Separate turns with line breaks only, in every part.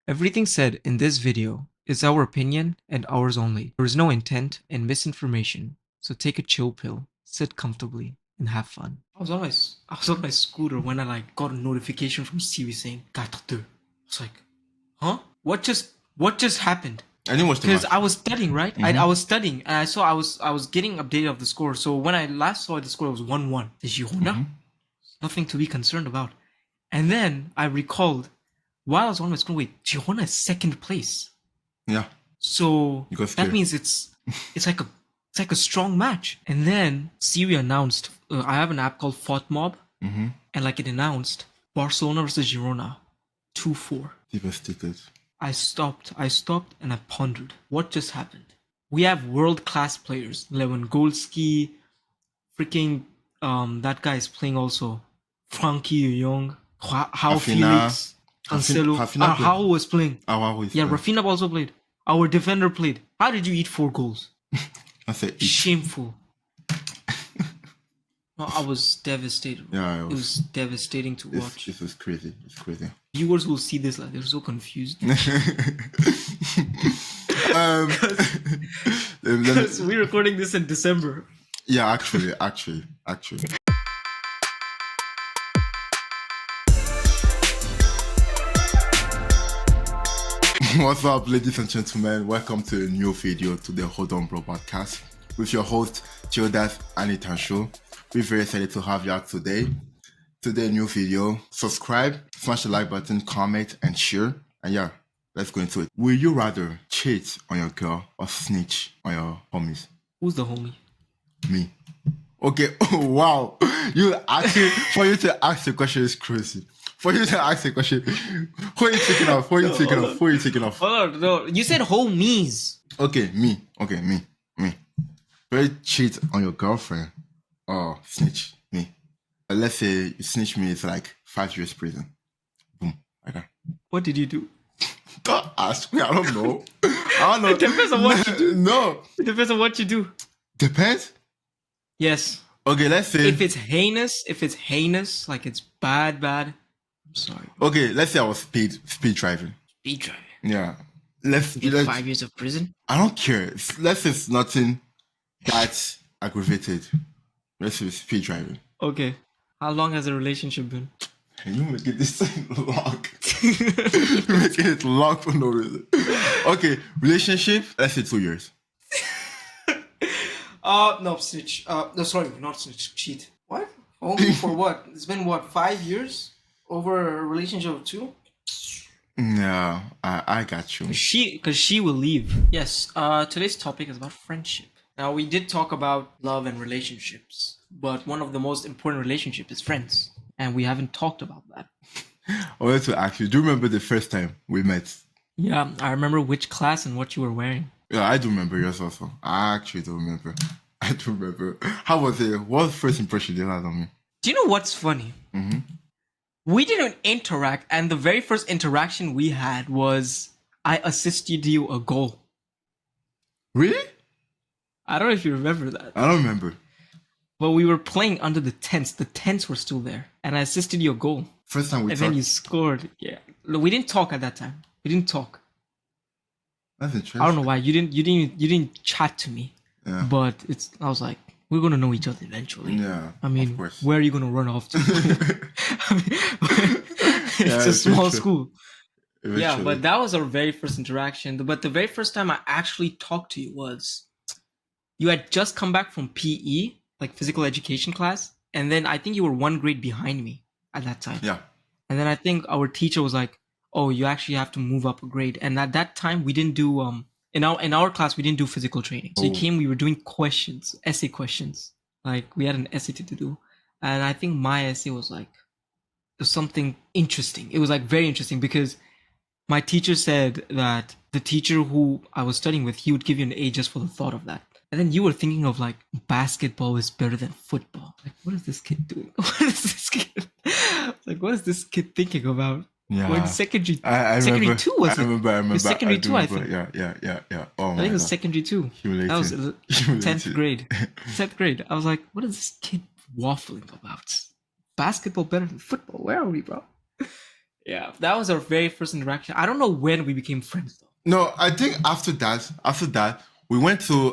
Everything said in this video is our opinion and ours only. There is no intent and misinformation, so take a chill pill, sit comfortably, and have fun. I was on my scooter when I got a notification from Siri saying "4. I was like, huh? What just happened?
I didn't watch the
Because
match.
I was studying, right?
Mhm.
I was studying, and I was getting updated of the score. So when I last saw the score, it was 1-1. The Girona, nothing to be concerned about. And then I recalled, while I was on my scooter, wait, Girona is second place.
Yeah.
So
You got
that
scared.
means it's like a strong match. And then Siri announced, I have an app called FOTMob,
Mm-hmm.
and it announced Barcelona versus Girona, 2-4.
Devastated.
I stopped and I pondered. What just happened? We have world-class players. Lewandowski, freaking, that guy is playing also. Frankie de Jong, How
Rafinha.
Felix, Cancelo.
Rafinha played.
How was playing.
How is
Yeah,
playing.
Rafinha also played. Our defender played. How did you eat 4 goals?
I said it.
Shameful. No, I was devastated.
Yeah,
It was devastating to watch.
This is crazy. It's crazy.
Viewers will see this they're so confused. Because we're recording this in December.
Yeah, actually. What's up, ladies and gentlemen? Welcome to a new video to the Hold On Bro podcast with your host, Gildas Hitanshu. We're very excited to have you out today. Today, new video. Subscribe, smash the like button, comment, and share. And yeah, let's go into it. Will you rather cheat on your girl or snitch on your homies?
Who's the homie?
Me. Okay. Oh, wow. You actually, for you to ask the question is crazy. For you to ask the question, who are you taking off? Who are you taking off?
Oh, no. You said homies.
Okay, me. Will you cheat on your girlfriend or snitch? Me. Let's say you snitch me, it's like 5 years prison. Boom. Okay.
What did you do?
Don't ask me. I don't know.
It depends on what you do.
No.
It depends on what you do.
Depends?
Yes.
Okay, let's say.
If it's heinous, like it's bad, I'm sorry.
Okay, let's say I was speed driving.
Speed driving.
Yeah. Let's
5 years of prison?
I don't care. Let's say it's nothing that aggravated. Let's say it's speed driving.
Okay. How long has the relationship been?
You making this thing long. You're making it long for no reason. Okay, relationship, let's say 2 years.
No, snitch. No, sorry, not snitch. Cheat. What? Only for what? It's been what, 5 years over a relationship of 2?
No, I got you.
Because she will leave. Yes. Today's topic is about friendship. Now, we did talk about love and relationships, but one of the most important relationships is friends, and we haven't talked about that.
I wanted to ask you, do you remember the first time we met?
Yeah, I remember which class and what you were wearing.
Yeah, I do remember yours also. I actually do remember. I do remember. How was it? What was the first impression you had on me?
Do you know what's funny?
Mm-hmm.
We didn't interact, and the very first interaction we had was I assisted you a goal.
Really?
I don't know if you remember that.
I don't remember.
But we were playing under the tents. The tents were still there, and I assisted you a goal.
First time we
and
talked.
Then you scored. Yeah, we didn't talk at that time. We didn't talk.
That's interesting.
I don't know why you didn't chat to me.
Yeah.
But I was like, we're gonna know each other eventually.
Yeah.
I mean,
of course.
where are you gonna run off to? It's a small school.
Eventually.
Yeah, but that was our very first interaction. But the very first time I actually talked to you was you had just come back from PE, like physical education class, and then I think you were 1 grade behind me at that time.
Yeah.
And then I think our teacher was like, "Oh, you actually have to move up a grade." And at that time, we didn't do in our class we didn't do physical training. So we were doing essay questions. Like we had an essay to do, and I think my essay was like something interesting. It was like very interesting because my teacher said that the teacher who I was studying with, he would give you an A just for the thought of that. And then you were thinking of like basketball is better than football. Like, what is this kid doing? What is this kid thinking about?
Yeah.
When secondary 2 was it?
I remember.
Secondary 2, I think.
Yeah. Oh,
I think it was secondary 2.
Humiliating.
That was 10th grade. 10th grade. I was like, what is this kid waffling about? Basketball better than football? Where are we, bro? Yeah, that was our very first interaction. I don't know when we became friends though.
No, I think after that, we went to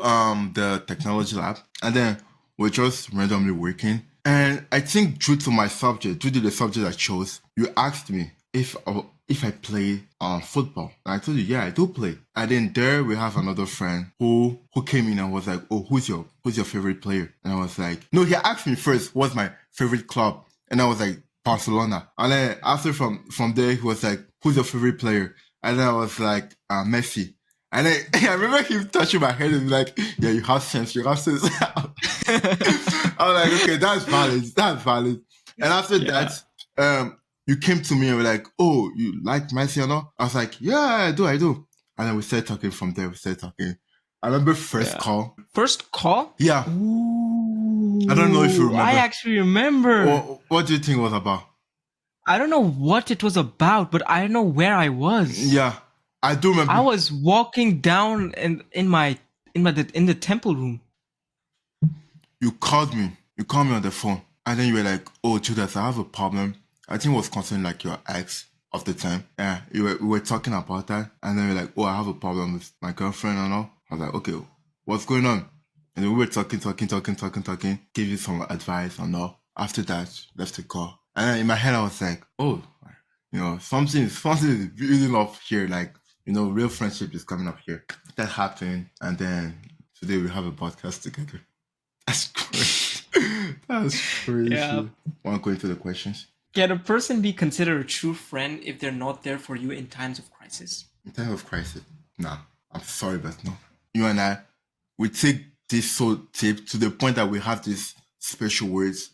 the technology lab, and then we're just randomly working. And I think due to the subject I chose, you asked me if I play football. And I told you, yeah, I do play. And then there we have another friend who came in and was like, oh, who's your favorite player? And I was like, no, he asked me first what's my favorite club, and I was like, Barcelona. And then after from there, he was like, who's your favorite player? And then I was like, Messi. And then I remember him touching my head and be like, yeah, you have sense. I was like, okay, that's valid. And after that, you came to me and were like, oh, you like Messi or not? I was like, yeah, I do. And then we started talking from there. I remember first call.
First call?
Yeah.
Ooh,
I don't know if you remember.
I actually remember.
What do you think it was about?
I don't know what it was about, but I know where I was.
Yeah, I do remember.
I was walking down in the temple room.
You called me on the phone, and then you were like, "Oh, Gildas, I have a problem." I think it was concerning like your ex of the time. Yeah, we were talking about that, and then you're like, "Oh, I have a problem with my girlfriend and all." I was like, "Okay, what's going on?" And then we were talking, gave you some advice and all. After that, left the call. And then in my head, I was like, oh, something is building up here. Like, real friendship is coming up here. That happened. And then today we have a podcast together. That's crazy. That's crazy. Yeah. Want to go into the questions?
Can a person be considered a true friend if they're not there for you in times of crisis?
In times of crisis? Nah. I'm sorry, but no. You and I, we take this so deep to the point that we have these special words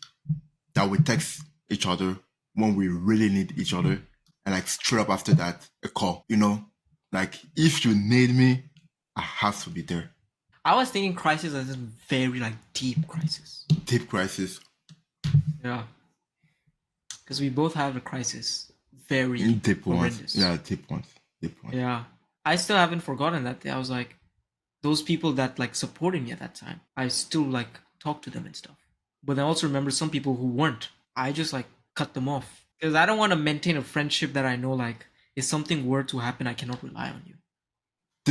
that we text each other when we really need each other, and like straight up after that, a call. Like if you need me, I have to be there.
I was thinking crisis as a very like deep crisis.
Deep crisis.
Yeah. Because we both have a crisis. Very
deep
horrendous.
Ones. Yeah, deep ones.
Yeah. I still haven't forgotten that day. I was like, those people that like supported me at that time, I still like talk to them and stuff. But I also remember some people who weren't. I just like cut them off. Because I don't want to maintain a friendship that I know like if something were to happen, I cannot rely on you.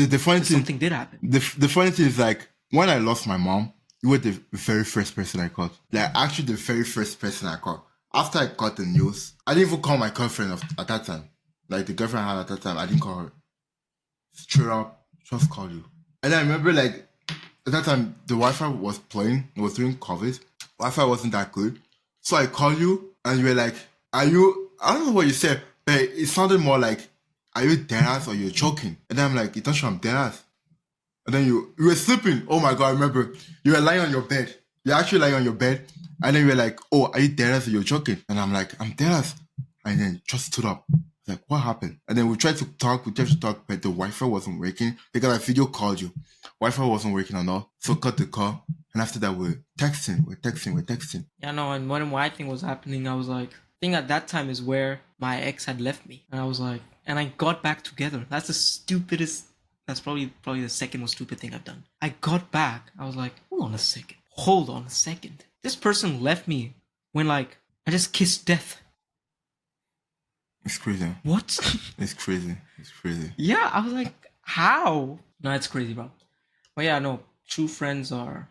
The funny thing,
something did happen.
The funny thing is like when I lost my mom, you were the very first person I called. Like actually the very first person I called. After I got the news, I didn't even call my girlfriend at that time. Like the girlfriend I had at that time, I didn't call her. Straight up, just call you. And I remember like at that time the Wi-Fi was playing. It was during COVID. Wi-Fi wasn't that good. So I called you and you were like, are you, I don't know what you said, but it sounded more like, are you dead ass or you're joking? And then I'm like, Hitanshu, I'm dead ass. And then you were sleeping. Oh my God, I remember. You were lying on your bed. You're actually lying on your bed. And then you were like, oh, are you dead ass or you're joking? And I'm like, I'm dead ass. And then just stood up. I was like, what happened? And then we tried to talk, but the Wi-Fi wasn't working because I video called you. Wi-Fi wasn't working at all. So cut the call. And after that, we're texting.
Yeah, no, and when my thing was happening, I was like, I think at that time is where my ex had left me. And I was like, and I got back together. That's the stupidest, that's probably the second most stupid thing I've done. I got back. I was like, hold on a second. This person left me when like, I just kissed death.
It's crazy.
What?
It's crazy.
Yeah, I was like, how? No, it's crazy, bro. But yeah, no, true friends are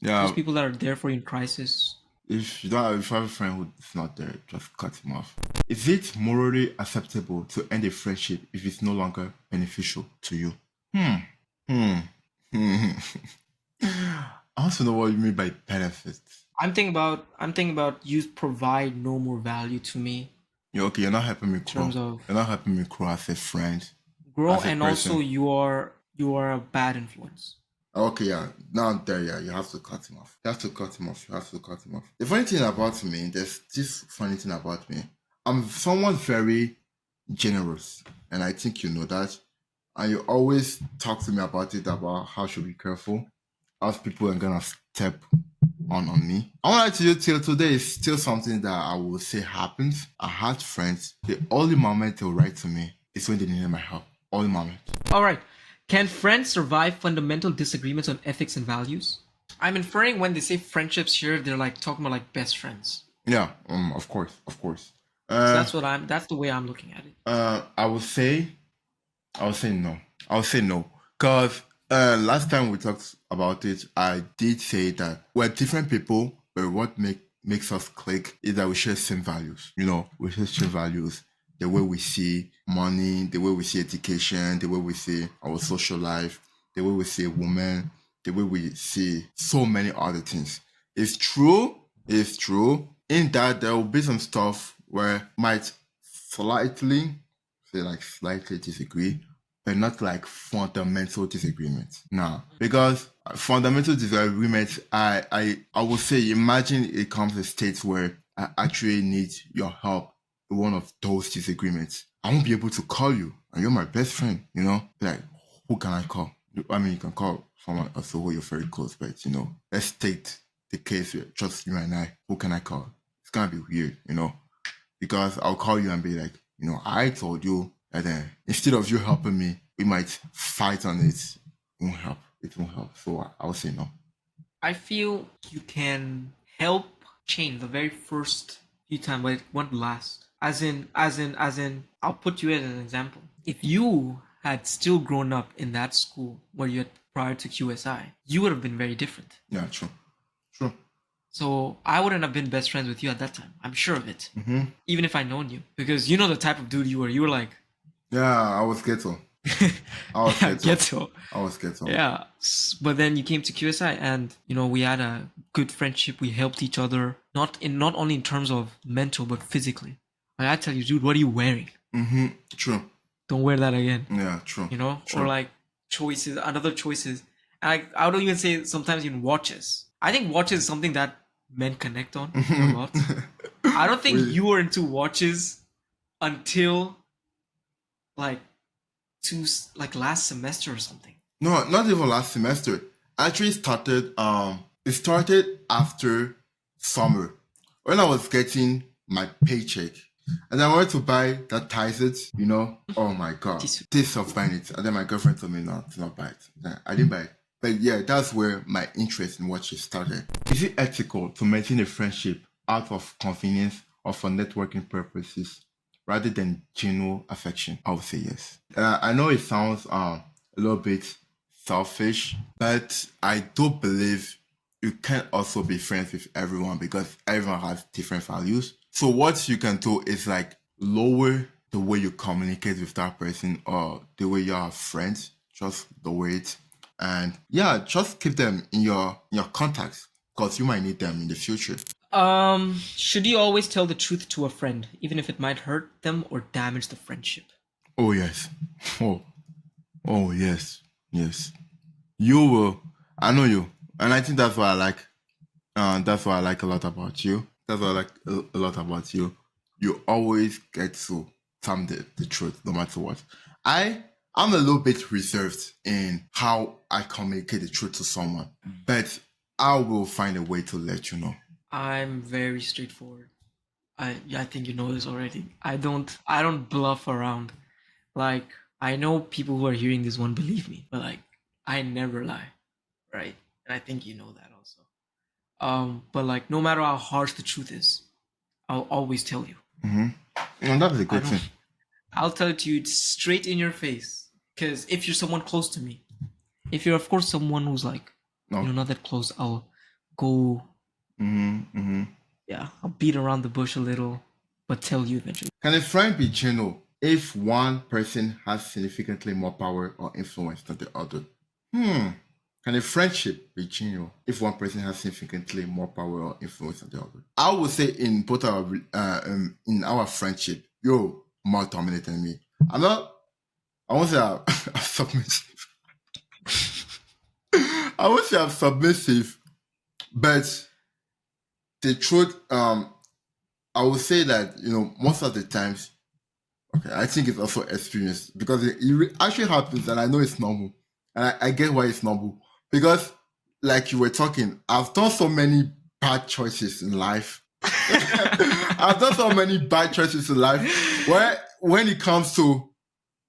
those people that are there for you in crisis.
If you have a friend who's not there, just cut him off. Is it morally acceptable to end a friendship if it's no longer beneficial to you? I want to know what you mean by benefits.
I'm thinking about you provide no more value to me.
You're not helping me grow. You're not helping me grow as a friend.
Grow, and also you are a bad influence.
Okay, yeah. Now I'm there, yeah. You have to cut him off. The funny thing about me, there's this funny thing about me. I'm someone very generous, and I think you know that. And you always talk to me about it, about how should be careful, how people are gonna step on me. I want to tell you till today is still something that I will say happens. I had friends. The only moment they'll write to me is when they need my help. Only moment.
All right. Can friends survive fundamental disagreements on ethics and values? I'm inferring when they say friendships here, they're like talking about like best friends.
Yeah, of course.
So
Uh,
that's the way I'm looking at it.
I would say no. I would say no. Because last time we talked about it, I did say that we're different people, but what makes us click is that we share same values. You know, we share same values. The way we see money, the way we see education, the way we see our social life, the way we see women, the way we see so many other things. It's true. In that there will be some stuff where might slightly slightly disagree, but not like fundamental disagreements. No, because fundamental disagreements, I would say, imagine it comes to states where I actually need your help in one of those disagreements. I won't be able to call you, and you're my best friend. You know, like who can I call? I mean, you can call someone else who you're very close, but you know, let's take the case where just you and I. Who can I call? It's gonna be weird, you know, because I'll call you and be like, you know, I told you, and then instead of you helping me, we might fight on it. It won't help. It won't help. So I would say no.
I feel you can help change the very first few times, but it won't last. As in, I'll put you as an example. If you had still grown up in that school where you had prior to QSI, you would have been very different.
Yeah, true. True.
So I wouldn't have been best friends with you at that time. I'm sure of it. Even if I known you. Because you know the type of dude you were. You were like,
Yeah, I was ghetto. I was
yeah,
ghetto.
ghetto.
I was ghetto.
Yeah. But then you came to QSI and, you know, we had a good friendship. We helped each other, not only in terms of mental, but physically. Like I tell you, dude, what are you wearing?
True.
Don't wear that again.
Yeah, true.
You know?
True.
Or like choices, another choices. And I would even say sometimes even watches. I think watches is something that men connect on a lot. I don't think you were into watches until like last semester or something.
No, not even last semester. Actually started it started after summer. When I was getting my paycheck. And I wanted to buy that Tiset, you know. Oh my god. Taste of buying it. And then my girlfriend told me not to not buy it. I didn't buy it. But yeah, that's where my interest in watches started. Is it ethical to maintain a friendship out of convenience or for networking purposes rather than genuine affection? I would say yes. I know it sounds a little bit selfish, but I do believe you can also be friends with everyone because everyone has different values. So what you can do is like lower the way you communicate with that person or the way you are friends. Just lower it, and yeah, just keep them in your contacts because you might need them in the future.
Should you always tell the truth to a friend, even if it might hurt them or damage the friendship?
Oh yes. Oh yes. Yes. You will. I know you, and I think that's what I like. That's what I like a lot about you. That's what I like a lot about you. You always get to tell me the truth, no matter what. I'm a little bit reserved in how I communicate the truth to someone, but I will find a way to let you know.
I'm very straightforward. I think you know this already. I don't bluff around. Like I know people who are hearing this won't believe me, but like I never lie, right? And I think you know that also. But like no matter how harsh the truth is, I'll always tell you.
And that's a good thing.
I'll tell it to you straight in your face. Because if you're someone close to me, if you're of course someone who's like, you know, not that close, I'll go. Yeah, I'll beat around the bush a little, but tell you eventually.
Can a friend be genuine if one person has significantly more power or influence than the other? Can a friendship be genuine if one person has significantly more power or influence than the other? I would say in both our in our friendship, you're more dominant than me. I'm not. I won't say I'm submissive. I won't say I'm submissive, but the truth, I would say that most of the times, okay, I think it's also experience because it actually happens, and I know it's normal, and I get why it's normal because, like you were talking, I've done so many bad choices in life. I've done so many bad choices in life where when it comes to,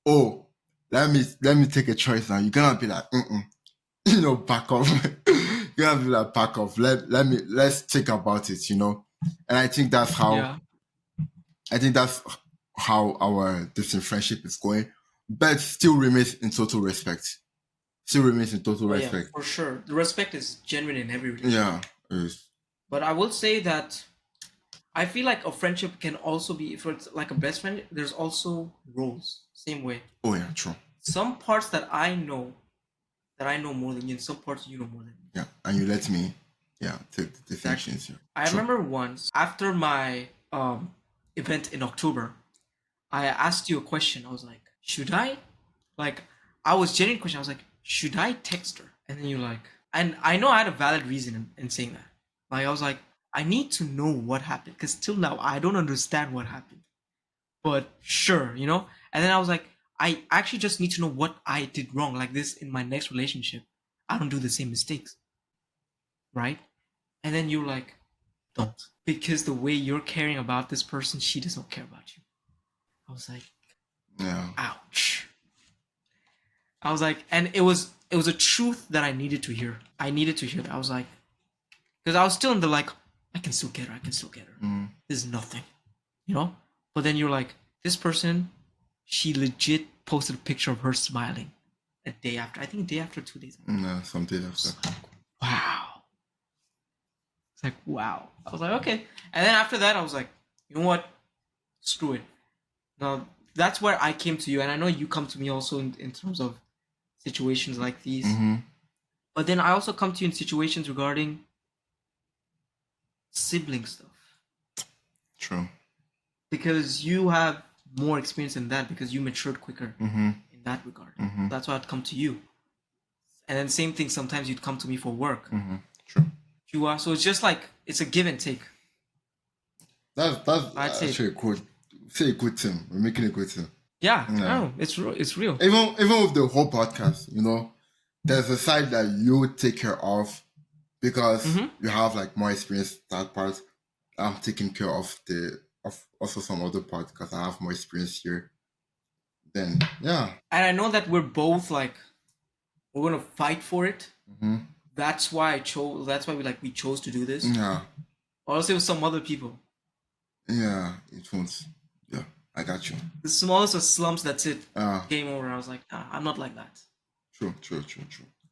oh, let me take a choice now, you're gonna be like, back off. You're gonna be like, back off. Let's think about it, and I think that's how I think that's how our distant friendship is going, but still remains in total respect. Still remains in total
Oh yeah,
respect.
for sure. The respect is genuine in every relationship.
Yeah.
But I will say that I feel like a friendship can also be, if it's like a best friend, there's also roles. Same way.
Oh yeah, true.
Some parts that I know more than you, and some parts you know more than me.
Yeah, and you let me, take the distinctions.
Exactly.
Yeah.
I remember once after my event in October, I asked you a question. I was like, should I? Like, I was genuine question. I was like, should I text her? And then you're like, and I know I had a valid reason in saying that. Like, I was like, I need to know what happened because till now I don't understand what happened. But sure, you know. And then I was like, I actually just need to know what I did wrong. Like this in my next relationship, I don't do the same mistakes, right? And then you're like, don't, because the way you're caring about this person, she does not care about you. I was like,
Yeah.
ouch. I was like, and it was a truth that I needed to hear. I needed to hear that. I was like, because I was still in the like, I can still get her. I can still get her. There's nothing, you know. But then you're like, this person, she legit posted a picture of her smiling a day after. I think a day after, 2 days after.
No, something after.
Wow. It's like, wow. I was like, okay. And then after that, I was like, you know what? Screw it. Now, that's where I came to you. And I know you come to me also in terms of situations like these. But then I also come to you in situations regarding sibling stuff.
True.
Because you have more experience in that because you matured quicker in that regard. That's why I'd come to you. And then same thing, sometimes you'd come to me for work.
True.
You are, so it's just like, it's a give and take.
That's actually a good, say a good thing. We're making a good thing.
Yeah, no, it's real.
Even with the whole podcast, you know, there's a side that you take care of because you have like more experience that part. I'm taking care of also some other part because I have more experience here. Then yeah.
And I know that we're both like, we're gonna fight for it. That's why I chose. That's why we chose to do this.
Yeah.
Or else it was some other people.
Yeah, it won't. Yeah, I got you.
The smallest of slumps. That's it. Game over. I was like, I'm not like that.
True.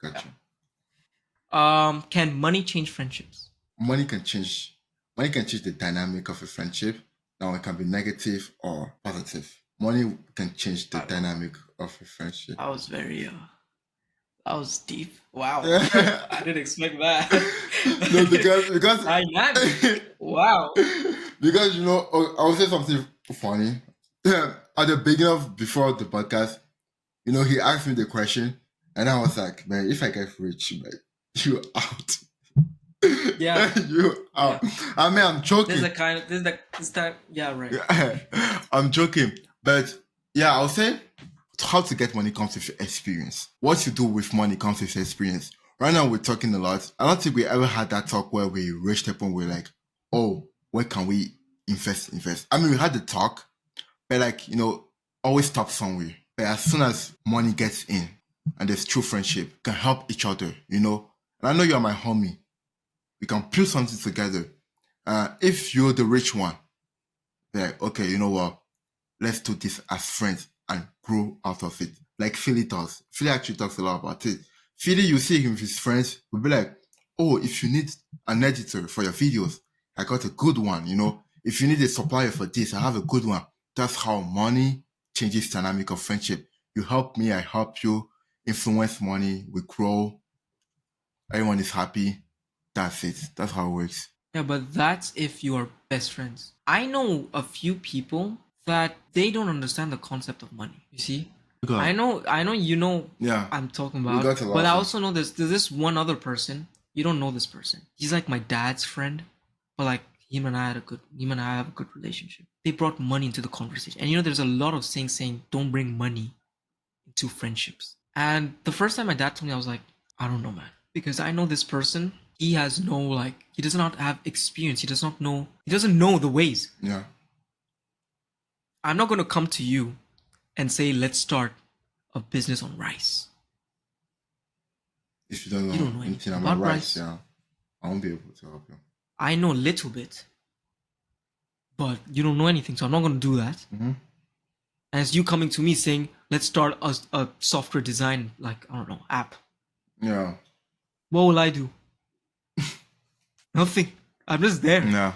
Got you.
Can money change friendships?
Money can change the dynamic of a friendship. Now it can be negative or positive. Money can change the dynamic of a friendship.
I was very that was deep. Wow. I didn't expect that.
No, because
wow.
Because you know, I'll say something funny. At the beginning before the podcast, you know, he asked me the question, and I was like, man, if I get rich, man, you out.
Yeah.
You out. Yeah. I mean, I'm joking.
Yeah, right.
I'm joking. But yeah, I'll say how to get money comes with experience. What you do with money comes with experience. Right now, we're talking a lot. I don't think we ever had that talk where we reached a point where we're like, oh, where can we invest? I mean, we had the talk, but like, you know, always stop somewhere. But as soon as money gets in and there's true friendship, can help each other, you know. And I know you're my homie. We can build something together. If you're the rich one, they're like, okay, you know what? Let's do this as friends and grow out of it. Like Philly does. Philly actually talks a lot about it. Philly, you see him with his friends, will be like, oh, if you need an editor for your videos, I got a good one, you know. If you need a supplier for this, I have a good one. That's how money changes dynamic of friendship. You help me, I help you. Influence money, we grow. Everyone is happy. That's it. That's how it works.
Yeah, but that's if you are best friends. I know a few people that they don't understand the concept of money. You see? I know you know I'm talking about. But I also know there's this one other person. You don't know this person. He's like my dad's friend. But like him and I have a good relationship. They brought money into the conversation. And you know there's a lot of saying don't bring money into friendships. And the first time my dad told me, I was like, I don't know, man. Because I know this person, he has no like he does not have experience. He doesn't know the ways.
Yeah.
I'm not gonna come to you and say, let's start a business on rice.
If you don't know anything about rice, yeah, I won't be able to help you.
I know a little bit. but you don't know anything, so I'm not going to do that.
Mm-hmm.
As you coming to me saying, let's start a software design, like, I don't know, app.
Yeah.
What will I do? Nothing. I'm just there.
Yeah.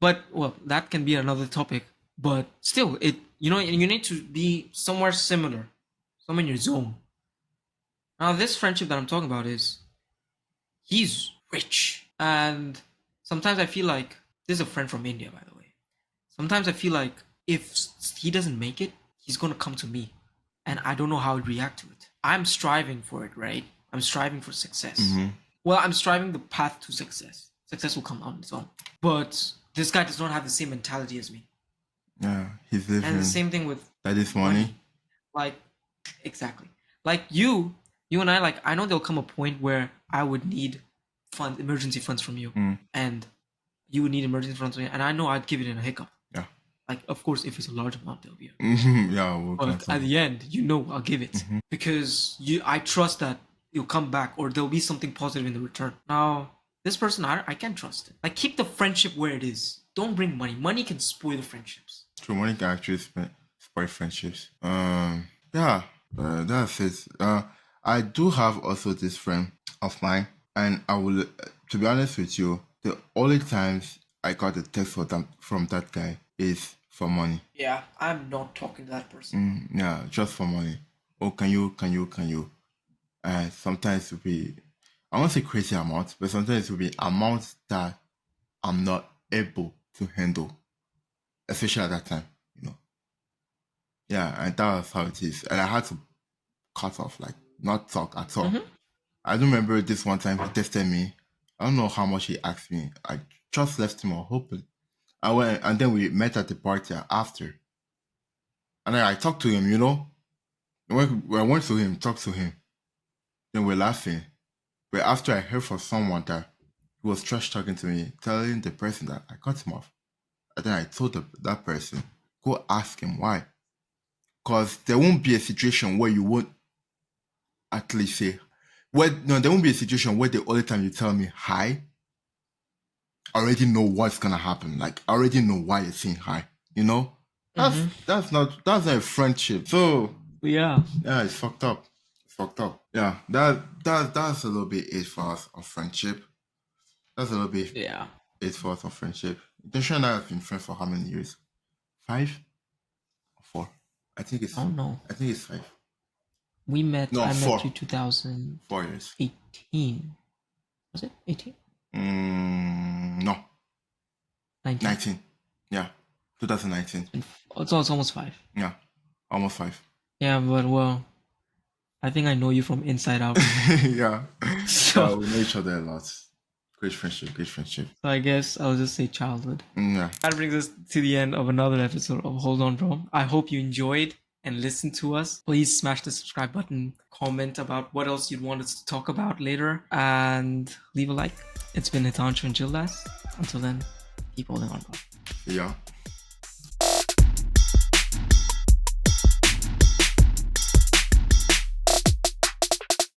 But, well, that can be another topic. But still, you need to be somewhere similar, somewhere in your zone. Now, this friendship that I'm talking about he's rich. And sometimes I feel like, this is a friend from India, by the way. Sometimes I feel like if he doesn't make it, he's going to come to me. And I don't know how I'd react to it. I'm striving for it, right? I'm striving for success.
Mm-hmm.
Well, I'm striving the path to success. Success will come on its own. But this guy does not have the same mentality as me.
Yeah, he's living.
And the same thing with
that is money.
Like, exactly. Like you and I, like, I know there'll come a point where I would need emergency funds from you. And you would need emergency funds from me. And I know I'd give it in a hiccup.
Yeah.
Like, of course, if it's a large amount, there'll be a...
Yeah.
But at the end, I'll give it. Because I trust that you'll come back or there'll be something positive in the return. Now, this person, I can't trust it. Like, keep the friendship where it is. Don't bring money. Money can spoil the friendships.
True, money can actually spoil friendships. Yeah, that's it. I do have also this friend of mine, and I will, to be honest with you, the only times I got a text from that guy is for money.
Yeah, I'm not talking to that person.
Yeah, just for money. Oh, can you? Sometimes it will be, I won't say crazy amounts, but sometimes it will be amounts that I'm not able to handle, especially at that time, Yeah, and that was how it is. And I had to cut off, like, not talk at all. I do remember this one time he tested me. I don't know how much he asked me. I just left him open. I went, and then we met at the party after. And then I talked to him, When I went to him, talked to him. Then we're laughing. But after I heard from someone that he was trash talking to me, telling the person that I cut him off. And then I told that person, go ask him why. Because there won't be a situation where you won't actually say, there won't be a situation where the only time you tell me hi, I already know what's gonna happen. Like, I already know why you're saying hi. That's not a friendship. So
yeah,
it's fucked up. Yeah, that's a little bit it for us of friendship. That's a little bit it for us of friendship. Intention and I have been friends for how many years? 5 or 4? I think it's.
I don't know.
I think it's 5.
I met you 2018.
4 years.
Was it 18?
No.
19.
Yeah, 2019.
It's almost 5.
Yeah, almost 5.
Yeah, but well, I think I know you from inside out.
Yeah. So we know each other a lot. Great friendship. So
I guess I'll just say childhood.
Yeah.
That brings us to the end of another episode of Hold On Bro. I hope you enjoyed and listened to us. Please smash the subscribe button, comment about what else you'd want us to talk about later, and leave a like. It's been Hitanshu and Gildas. Until then, keep holding on, bro.
Yeah.